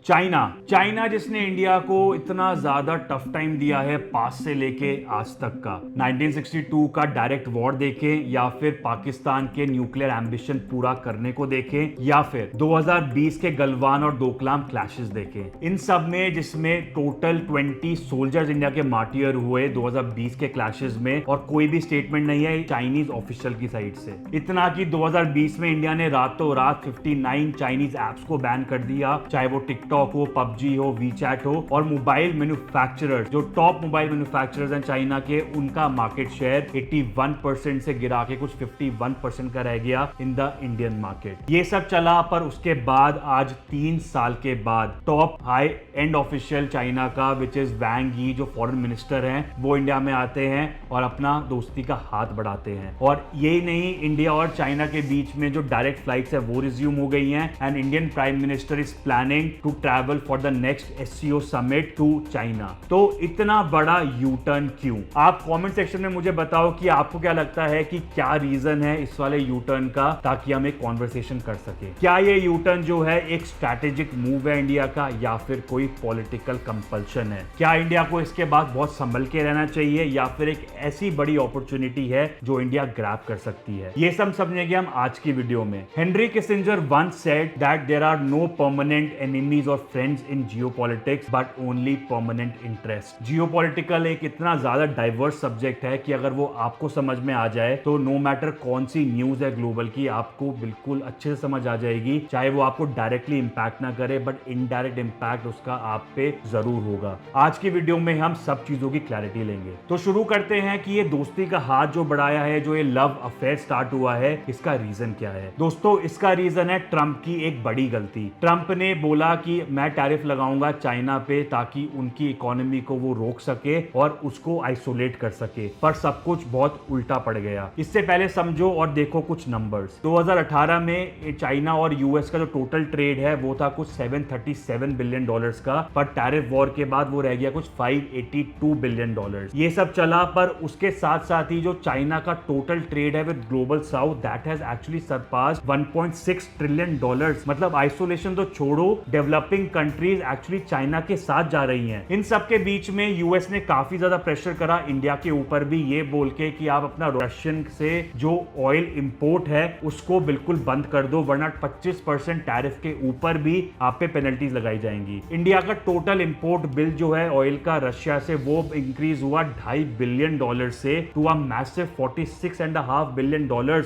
China China जिसने India को इतना ज्यादा टफ टाइम दिया है पास से लेके आज तक का 1962 का डायरेक्ट वॉर देखें या फिर पाकिस्तान के न्यूक्लियर एम्बिशन पूरा करने को देखें या फिर 2020 के गलवान और डोकलाम क्लैशेस देखें। इन सब में जिसमें टोटल 20 सोल्जर्स इंडिया के मार्टियर हुए 2020 के क्लैशेस में और कोई भी स्टेटमेंट नहीं है चाइनीज ऑफिशियल की साइड से। इतना कि 2020 में इंडिया ने रातों रात 59 चाइनीज एप्स को बैन कर दिया, चाहे वो टिकटॉक हो, पबजी हो, वीचैट हो, और मोबाइल मैन्युफैक्चरर्स जो टॉप मोबाइल मैन्युफैक्चरर्स हैं चाइना के, उनका मार्केट शेयर 81% से गिरा के कुछ 51% का रह गया इन द इंडियन मार्केट। ये सब चला, पर उसके बाद आज 3 साल के बाद top high and official China का विच इज वैंग यी जो फॉरेन मिनिस्टर हैं, वो इंडिया में आते हैं और अपना दोस्ती का हाथ बढ़ाते हैं। और यही नहीं, इंडिया और चाइना के बीच में जो डायरेक्ट फ्लाइट्स है वो रिज्यूम हो गई हैं and Indian prime minister is planning to travel for the next SCO summit to China. तो इतना बड़ा यू टर्न क्यों? आप कमेंट सेक्शन में मुझे बताओ कि आपको क्या लगता है कि क्या रीजन है इस वाले यू टर्न का, ताकि हम एक कॉन्वर्सेशन कर सके। क्या ये यू टर्न जो है एक स्ट्रैटेजिक मूव है इंडिया का या फिर कोई पॉलिटिकल कंपल्शन है? क्या इंडिया को इसके बाद बहुत संभल के रहना चाहिए या फिर एक ऐसी बड़ी अपॉर्चुनिटी है जो इंडिया ग्रैब कर सकती है? ये सब समझेंगे हम आज की वीडियो में। Henry Kissinger once said that there are no permanent enemies or friends in geopolitics but only permanent interest. Geopolitical एक इतना ज्यादा डाइवर्स सब्जेक्ट है कि अगर वो आपको समझ में आ जाए तो नो मैटर कौन सी न्यूज है ग्लोबल की, आपको बिल्कुल अच्छे से समझ आ जाएगी। चाहे वो आपको डायरेक्टली इंपैक्ट ना करे, बट इनडायरेक्ट इंपैक्ट उसका आप पे जरूर होगा। आज की वीडियो में हम सब चीजों की क्लैरिटी लेंगे। तो शुरू करते हैं कि ये दोस्ती का हाथ जो बढ़ाया है, जो ये लव अफेयर स्टार्ट हुआ है, इसका रीजन क्या है? दोस्तों, इसका रीजन है ट्रंप की एक बड़ी गलती। ट्रंप ने बोला कि मैं टैरिफ लगाऊंगा चाइना पे ताकि उनकी इकोनॉमी को वो रोक सके और उसको आइसोलेट कर सके, पर सब कुछ बहुत उल्टा पड़ गया। इससे पहले समझो और देखो कुछ नंबर्स। 2018 में चाइना और यूएस का जो टोटल ट्रेड है वो था कुछ $737 बिलियन का, पर टैरिफ वॉर के बाद वो रह गया कुछ $582 बिलियन। ये सब चला, पर उसके साथ साथ ही जो चाइना का टोटल ट्रेड है with global south, that has actually surpassed $1.6 trillion. मतलब आइसोलेशन तो छोड़ो, डेवलपिंग कंट्रीज एक्चुअली चाइना के साथ जा रही हैं। इन सब के बीच में यूएस ने काफी ज्यादा प्रेशर करा इंडिया के ऊपर भी, ये बोल के कि आप अपना रशियन से जो ऑयल इंपोर्ट है उसको बिल्कुल बंद कर दो, वरना 25% टैरिफ के ऊपर भी आप पे पेनल्टीज लगाई जाएंगी। इंडिया का टोटल इंपोर्ट बिल जो है ऑयल का रशिया से, वो इंक्रीज हुआ $2.5 बिलियन से टू अ मैसिव $46.5 बिलियन,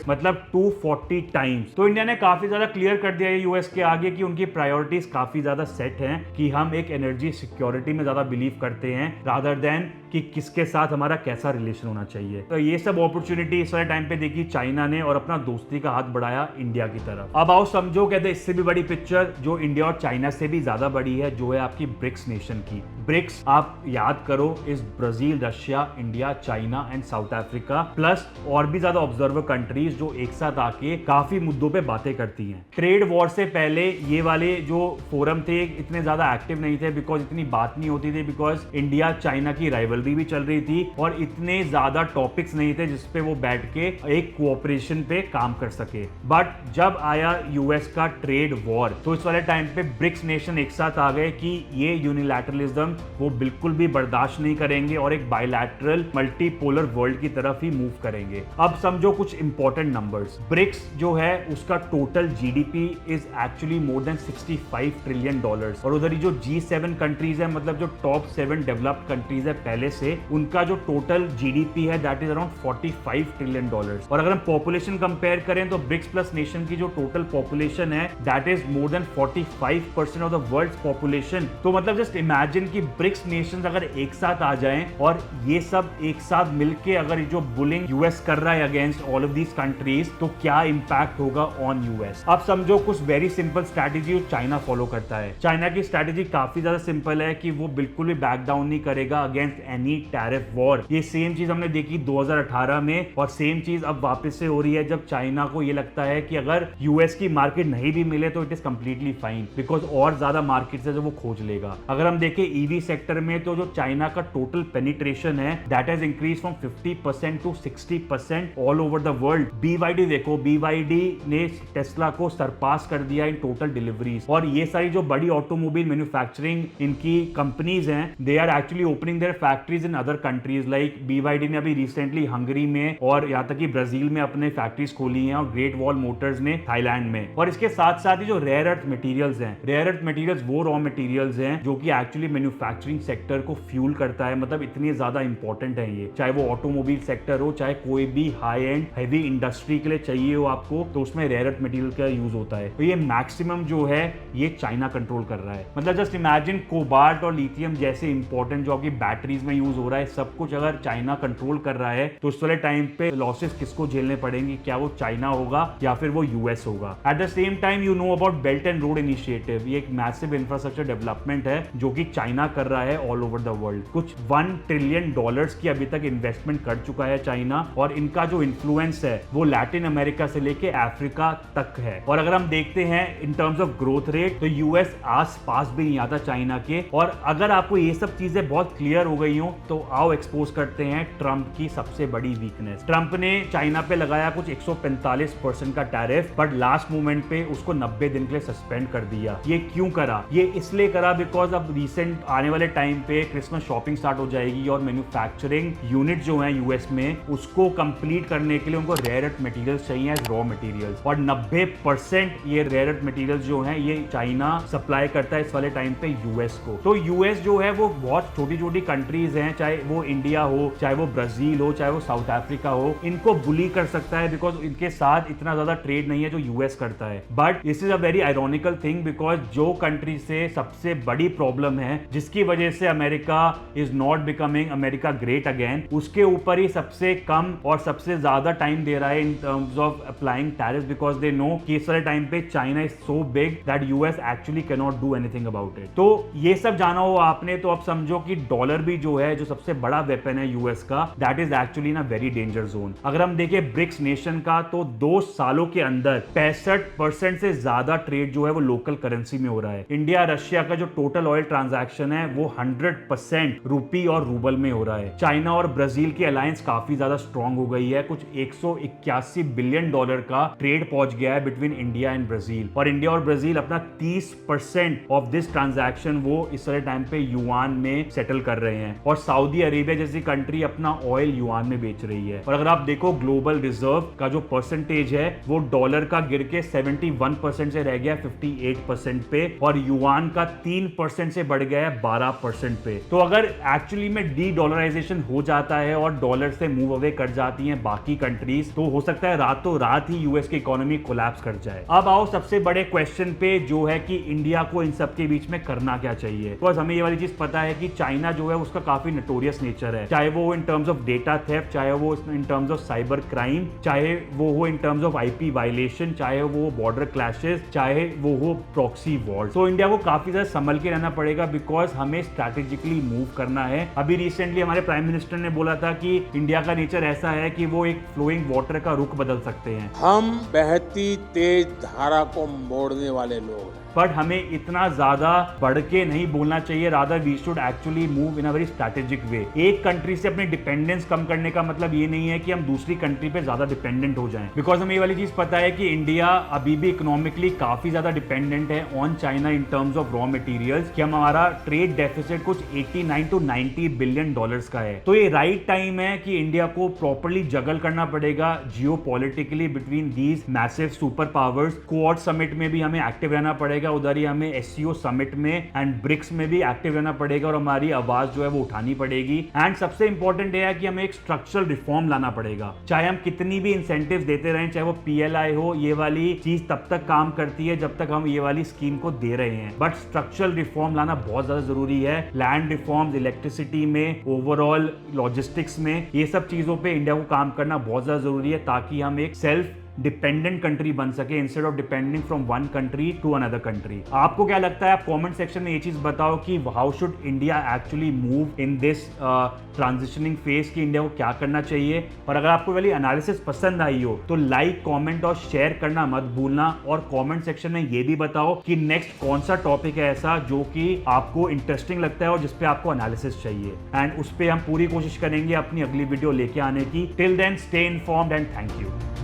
मतलब 240 टाइम्स। तो इंडिया ने काफी ज्यादा क्लियर कर दिया है यूएस के आगे कि उनकी प्रायोरिटीज काफी ज्यादा सेट हैं, कि हम एक एनर्जी सिक्योरिटी में ज्यादा बिलीव करते हैं रादर देन कि किसके साथ हमारा कैसा रिलेशन होना चाहिए। तो ये सब अपॉर्चुनिटी इस वाले टाइम पे देखी चाइना ने और अपना दोस्ती का हाथ बढ़ाया इंडिया की तरफ। अब आओ समझो, कहते इससे भी बड़ी पिक्चर जो इंडिया और चाइना से भी ज्यादा बड़ी है, जो है आपकी ब्रिक्स नेशन की। ब्रिक्स आप याद करो इस Brazil, Russia, India, China and south Africa plus और भी ज्यादा ऑब्जर्वर कंट्रीज जो एक साथ आके काफी मुद्दों पे बातें करती हैं। ट्रेड वॉर से पहले ये वाले जो फोरम थे इतने ज्यादा एक्टिव नहीं थे, बिकॉज इतनी बात नहीं होती थी, बिकॉज इंडिया चाइना की राइवलरी भी चल रही थी और इतने ज्यादा टॉपिक्स नहीं थे जिसपे वो बैठ के एक कोऑपरेशन पे काम कर सके। बट जब आया यूएस का ट्रेड वॉर, तो इस वाले टाइम पे ब्रिक्स नेशन एक साथ आ गए कि ये यूनिलैटरलिज्म वो बिल्कुल भी बर्दाश्त नहीं करेंगे और एक बायलैटरल मल्टीपोलर वर्ल्ड की तरफ ही मूव करेंगे। अब समझो कुछ इंपॉर्टेंट नंबर्स। ब्रिक्स जो है उसका total GDP is actually more than $65 trillion, और उधर जो G7 कंट्रीज है, मतलब जो टॉप 7 डेवलप्ड कंट्रीज है पहले से, उनका जो टोटल जीडीपी है दैट इज अराउंड $45 ट्रिलियन। और अगर हम पॉपुलेशन कंपेयर करें तो ब्रिक्स प्लस नेशन की जो टोटल पॉपुलेशन है that is more than 45% of the world population. तो मतलब जस्ट इमेजिन कि ब्रिक्स नेशंस अगर एक साथ आ जाएं और ये सब एक साथ मिलके अगर जो बुलिंग यूएस कर रहा है against all of these countries, तो क्या इंपैक्ट होगा ऑन यूएस। अब समझो कुछ very simple strategy China follow करता है। चाइना की स्ट्रैटेजी काफी ज्यादा सिंपल है कि वो बिल्कुल भी बैक डाउन नहीं करेगा अगेंस्ट एनी टैरिफ वॉर। ये सेम चीज हमने देखी 2018 में, और सेम चीज अब वापस से हो रही है जब चाइना को ये लगता है कि अगर यूएस की मार्केट नहीं भी मिले तो it is completely fine, because और ज्यादा मार्केट से जो वो खोज लेगा। अगर हम देखें ईवी सेक्टर में तो जो चाइना का टोटल पेनिट्रेशन है that has increase from 50% to 60% all over the world. BYD देखो, BYD ने टेस्ला को सरपास कर दिया इन टोटल डिलीवरीज। और ये सारी जो बड़ी ऑटोमोबाइल मैन्युफैक्चरिंग इनकी कंपनीज हैं, they are actually opening their factories in other countries. Like BYD ने अभी रिसेंटली हंगरी में और यहाँ तक कि ब्राजील में अपने फैक्ट्रीज खोली हैं, और ग्रेट वॉल मोटर्स ने थाईलैंड में। और इसके साथ साथ ही जो रेयर अर्थ मटेरियल्स हैं, रेयर अर्थ मटेरियल्स वो रॉ मटेरियल्स हैं जो कि एक्चुअली मैन्युफैक्चरिंग सेक्टर को फ्यूल करता है। मतलब इतने ज्यादा इंपॉर्टेंट है ये, चाहे वो ऑटोमोबाइल सेक्टर हो, चाहे कोई भी हाई एंड हैवी इंडस्ट्री के लिए चाहिए हो आपको, तो उसमें रेयर अर्थ मटेरियल का यूज होता है। तो ये मैक्सिमम जो है ये चाइना कंट्रोल कर रहा है। मतलब जस्ट इमेजिन कोबाल्ट और लिथियम जैसे इंपॉर्टेंट जो आपकी बैटरीज में यूज हो रहा है, सब कुछ अगर चाइना कंट्रोल कर रहा है तो उस वाले टाइम पे लॉसेस किसको झेलने पड़ेंगे? क्या वो चाइना होगा या फिर वो यूएस होगा? At the same time you know about belt and road initiative. ये एक मैसिव इंफ्रास्ट्रक्चर डेवलपमेंट है जो कि चाइना कर रहा है ऑल ओवर द वर्ल्ड। कुछ $1 ट्रिलियन की अभी तक इन्वेस्टमेंट कर चुका है चाइना, और इनका जो इन्फ्लुएंस है वो लैटिन अमेरिका से लेके अफ्रीका तक है। और अगर हम देखते हैं in terms of growth rate, तो यूएस आस पास भी नहीं आता चाइना के। और अगर आपको ये सब चीजें बहुत क्लियर हो गई हो तो आओ एक्सपोज करते हैं ट्रंप की सबसे बड़ी वीकनेस। ट्रंप ने चाइना पे लगाया कुछ 145% का टैरिफ, बट लास्ट मोमेंट पे उसको 90 दिन के लिए सस्पेंड कर दिया। ये क्यों करा? ये इसलिए करा बिकॉज अब रिसेंट आने वाले टाइम पे क्रिसमस शॉपिंग स्टार्ट हो जाएगी, और मैन्युफैक्चरिंग यूनिट जो है यूएस में उसको कंप्लीट करने के लिए उनको रेयर अर्थ मटेरियल्स चाहिए एज रॉ मटेरियल्स। और 90% ये रेयर अर्थ मटेरियल्स जो हैं ये चाइना सप्लाई करता है इस वाले टाइम पे यूएस को। तो यूएस जो है वो बहुत छोटी छोटी कंट्रीज हैं, चाहे वो इंडिया हो, चाहे वो ब्राजील हो, चाहे वो साउथ अफ्रीका हो, इनको बुली कर सकता है बिकॉज इनके साथ इतना ज्यादा ट्रेड नहीं है जो यूएस करता है। But this is a very ironical thing because जो कंट्री से सबसे बड़ी प्रॉब्लम है, जिसकी वजह से America is not becoming America great again, उसके ऊपर ही सबसे कम और सबसे ज्यादा टाइम दे रहा है in terms of applying tariff, because they know कि इस वाले टाइम पे China is so big that US actually can not do anything about it. तो ये सब जाना हो आपने, तो अब समझो कि डॉलर भी जो है, जो सबसे बड़ा वेपन है यूएस का, that is actually in a very danger zone. अगर हम देखें ब्रिक्स नेशन का, तो 2 सालों के अंदर 65% से ज्यादा ट्रेड जो है वो लोकल करेंसी में हो रहा है। इंडिया रशिया का जो टोटल ऑयल ट्रांजैक्शन है वो 100% रुपी और रूबल में हो रहा है। चाइना और ब्राजील की अलायंस काफी ज्यादा स्ट्रांग हो गई है, कुछ $181 बिलियन का ट्रेड पहुंच गया है बिटवीन इंडिया एंड ब्राजील। और इंडिया और ब्राजील अपना 30% ऑफ दिस ट्रांजैक्शन वो इस वाले टाइम पे युआन में सेटल कर रहे हैं, और सऊदी अरेबिया जैसी कंट्री अपना ऑयल युआन में बेच रही है। और अगर आप देखो ग्लोबल रिजर्व का जो परसेंटेज है वो डॉलर का गिर के 71% से रह गया 58% पे, और युआन का 3% से बढ़ गया है 12% पे। तो अगर एक्चुअली में डी डॉलराइजेशन हो जाता है और डॉलर से मूव अवे कर जाती हैं बाकी कंट्रीज, तो हो सकता है रातों रात ही यूएस की इकोनॉमी कोलैप्स कर जाए। अब आओ सबसे बड़े क्वेश्चन पे, जो है कि इंडिया को इन सब के बीच में करना क्या चाहिए। तो हमें ये वाली चीज पता है कि चाइना जो है उसका काफी नोटोरियस नेचर है, चाहे वो in terms of data theft, चाहे वो in terms of cyber crime, चाहे वो हो in terms of IP violation, चाहे वो बॉर्डर क्लैशेस, चाहे वो हो प्रॉक्सी वॉर। तो इंडिया को काफी ज्यादा संभल के रहना पड़ेगा बिकॉज हमें स्ट्रैटेजिकली मूव करना है। अभी रिसेंटली हमारे प्राइम मिनिस्टर ने बोला था कि इंडिया का नेचर ऐसा है कि वो एक फ्लोइंग वाटर का रुख बदल सकते हैं। हम बहती तेज धारा को मोड़ने वाले लोग हैं। बट हमें इतना ज्यादा बढ़ के नहीं बोलना चाहिए, rather we should actually move in a very strategic way. एक कंट्री से अपनी डिपेंडेंस कम करने का मतलब ये नहीं है कि हम दूसरी कंट्री पे ज्यादा डिपेंडेंट हो जाएं, बिकॉज हमें ये वाली चीज पता है कि इंडिया अभी भी इकोनॉमिकली काफी ज्यादा डिपेंडेंट है on China in terms of raw materials, कि हमारा ट्रेड डेफिसिट कुछ 89 to 90 बिलियन डॉलर्स का है। तो ये राइट टाइम है कि इंडिया को प्रॉपर्ली जगल करना पड़ेगा geopolitically between these massive super powers. Quad summit में भी हमें एक्टिव रहना पड़ेगा, उधर ही हमें एससीओ समिट में एंड ब्रिक्स में भी एक्टिव रहना पड़ेगा, और हमारी आवाज जो है वो उठानी पड़ेगी। एंड सबसे इंपॉर्टेंट है कि हमें एक स्ट्रक्चरल रिफॉर्म लाना पड़ेगा। चाहे हम कितनी भी इंसेंटिव्स देते रहें, चाहे वो पीएलआई हो, ये वाली चीज तब तक काम करती है जब तक हम ये वाली स्कीम को दे रहे हैं, बट स्ट्रक्चरल रिफॉर्म लाना बहुत ज्यादा जरूरी है। लैंड रिफॉर्म्स, इलेक्ट्रिसिटी में, ओवरऑल लॉजिस्टिक्स में, ये सब चीजों पे इंडिया को काम करना बहुत ज्यादा जरूरी है ताकि हम एक सेल्फ डिपेंडेंट कंट्री बन सके instead of depending from one country to another country. आपको क्या लगता है? आप कमेंट सेक्शन में ये चीज बताओ कि how should India actually move in this transitioning phase, कि इंडिया को क्या करना चाहिए। और अगर आपको वाली एनालिसिस पसंद आई हो तो लाइक, कमेंट और शेयर करना मत भूलना। और कमेंट सेक्शन में ये भी बताओ कि नेक्स्ट कौन सा टॉपिक है ऐसा जो कि आपको इंटरेस्टिंग लगता है और जिस पे आपको एनालिसिस चाहिए, एंड उस पे हम पूरी कोशिश करेंगे अपनी अगली वीडियो लेके आने की। Till then stay informed and thank you.